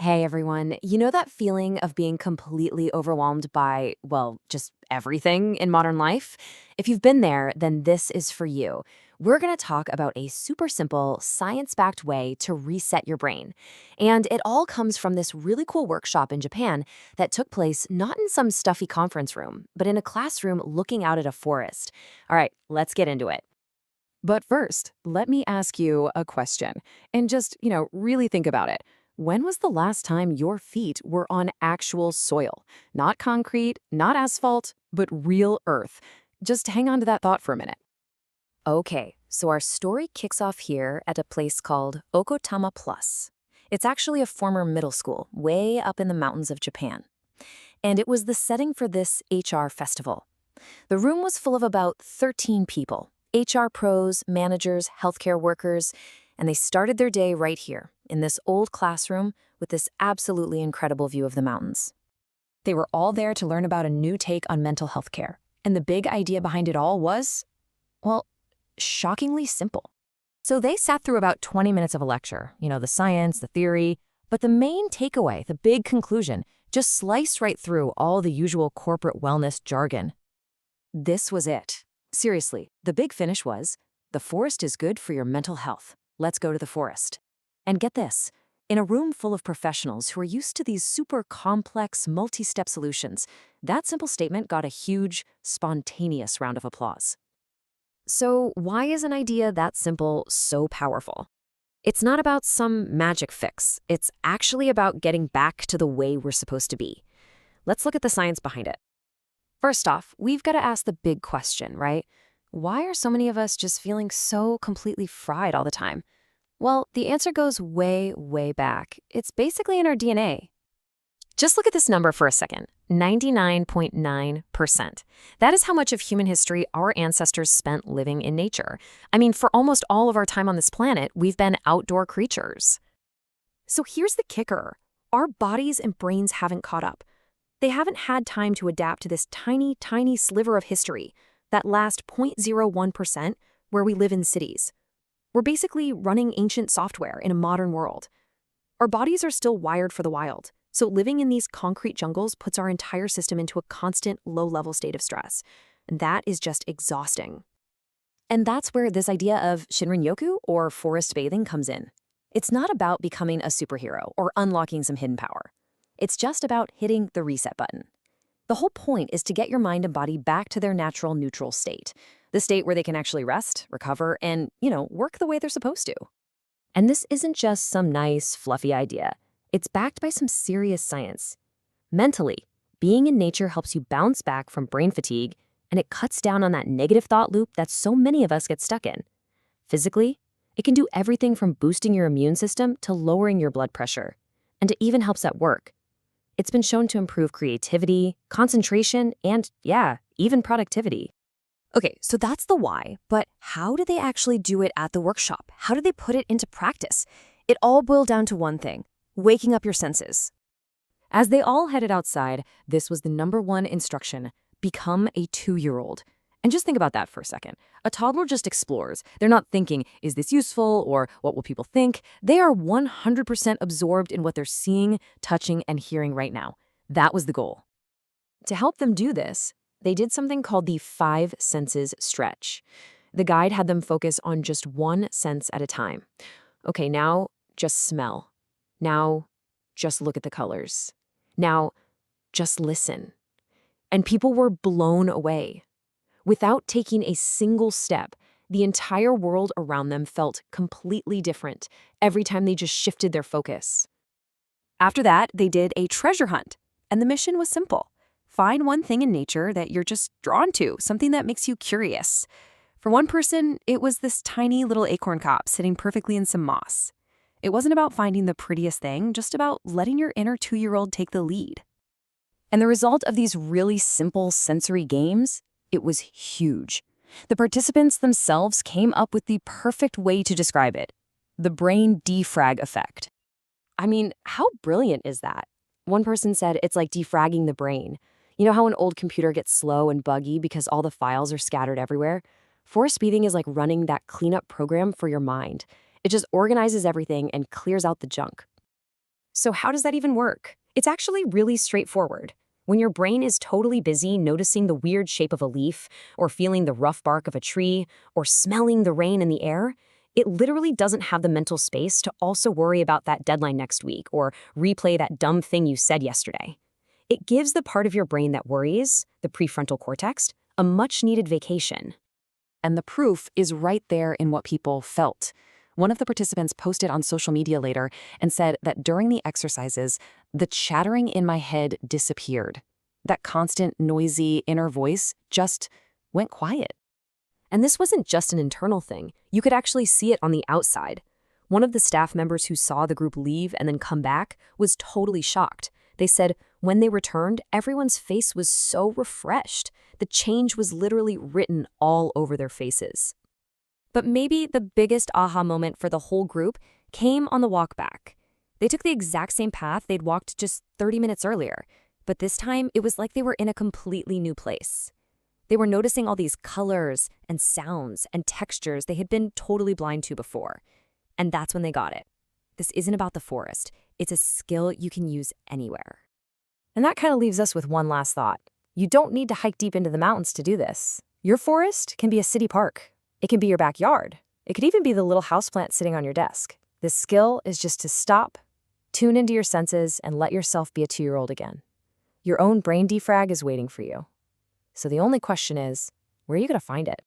Hey everyone, you know that feeling of being completely overwhelmed by, well, just everything in modern life? If you've been there, then this is for you. We're going to talk about a super simple, science backed way to reset your brain. And it all comes from this really cool workshop in Japan that took place not in some stuffy conference room, but in a classroom looking out at a forest. All right, let's get into it. But first, let me ask you a question and just, really think about it. When was the last time your feet were on actual soil? Not concrete, not asphalt, but real earth. Just hang on to that thought for a minute. Okay, so our story kicks off here at a place called Okotama Plus. It's actually a former middle school way up in the mountains of Japan. And it was the setting for this HR festival. The room was full of about 13 people, HR pros, managers, healthcare workers, and they started their day right here in this old classroom with this absolutely incredible view of the mountains. They were all there to learn about a new take on mental health care. And the big idea behind it all was, well, shockingly simple. So they sat through about 20 minutes of a lecture, the science, the theory, but the main takeaway, the big conclusion, just sliced right through all the usual corporate wellness jargon. This was it. Seriously, the big finish was, the forest is good for your mental health. Let's go to the forest. And get this, in a room full of professionals who are used to these super complex, multi-step solutions, that simple statement got a huge, spontaneous round of applause. So why is an idea that simple so powerful? It's not about some magic fix. It's actually about getting back to the way we're supposed to be. Let's look at the science behind it. First off, we've got to ask the big question, right? Why are so many of us just feeling so completely fried all the time? Well, the answer goes way, way back. It's basically in our DNA. Just look at this number for a second, 99.9%. That is how much of human history our ancestors spent living in nature. I mean, for almost all of our time on this planet, we've been outdoor creatures. So here's the kicker. Our bodies and brains haven't caught up. They haven't had time to adapt to this tiny, tiny sliver of history, that last 0.01% where we live in cities. We're basically running ancient software in a modern world. Our bodies are still wired for the wild, so living in these concrete jungles puts our entire system into a constant, low-level state of stress. And that is just exhausting. And that's where this idea of Shinrin-yoku, or forest bathing, comes in. It's not about becoming a superhero or unlocking some hidden power. It's just about hitting the reset button. The whole point is to get your mind and body back to their natural neutral state, the state where they can actually rest, recover, and, work the way they're supposed to. And this isn't just some nice, fluffy idea. It's backed by some serious science. Mentally, being in nature helps you bounce back from brain fatigue, and it cuts down on that negative thought loop that so many of us get stuck in. Physically, it can do everything from boosting your immune system to lowering your blood pressure. And it even helps at work. It's been shown to improve creativity, concentration, and, even productivity. Okay, so that's the why, but how do they actually do it at the workshop? How do they put it into practice? It all boiled down to one thing: waking up your senses. As they all headed outside, this was the number one instruction: become a 2-year-old. And just think about that for a second. A toddler just explores. They're not thinking, is this useful, or what will people think? They are 100% absorbed in what they're seeing, touching, and hearing right now. That was the goal. To help them do this, they did something called the 5 senses stretch. The guide had them focus on just one sense at a time. Okay, now just smell. Now just look at the colors. Now just listen. And people were blown away. Without taking a single step, the entire world around them felt completely different every time they just shifted their focus. After that, they did a treasure hunt, and the mission was simple. Find one thing in nature that you're just drawn to, something that makes you curious. For one person, it was this tiny little acorn cop sitting perfectly in some moss. It wasn't about finding the prettiest thing, just about letting your inner 2-year-old take the lead. And the result of these really simple sensory games? It was huge. The participants themselves came up with the perfect way to describe it: the brain defrag effect. I mean, how brilliant is that? One person said it's like defragging the brain. You know how an old computer gets slow and buggy because all the files are scattered everywhere? Forest bathing is like running that cleanup program for your mind. It just organizes everything and clears out the junk. So how does that even work? It's actually really straightforward. When your brain is totally busy noticing the weird shape of a leaf, or feeling the rough bark of a tree, or smelling the rain in the air, it literally doesn't have the mental space to also worry about that deadline next week or replay that dumb thing you said yesterday. It gives the part of your brain that worries, the prefrontal cortex, a much-needed vacation. And the proof is right there in what people felt. One of the participants posted on social media later and said that during the exercises, the chattering in my head disappeared. That constant, noisy inner voice just went quiet. And this wasn't just an internal thing. You could actually see it on the outside. One of the staff members who saw the group leave and then come back was totally shocked. They said when they returned, everyone's face was so refreshed. The change was literally written all over their faces. But maybe the biggest aha moment for the whole group came on the walk back. They took the exact same path they'd walked just 30 minutes earlier, but this time it was like they were in a completely new place. They were noticing all these colors and sounds and textures they had been totally blind to before. And that's when they got it. This isn't about the forest. It's a skill you can use anywhere. And that kind of leaves us with one last thought. You don't need to hike deep into the mountains to do this. Your forest can be a city park. It can be your backyard. It could even be the little houseplant sitting on your desk. This skill is just to stop, tune into your senses, and let yourself be a 2-year-old again. Your own brain defrag is waiting for you. So the only question is, where are you going to find it?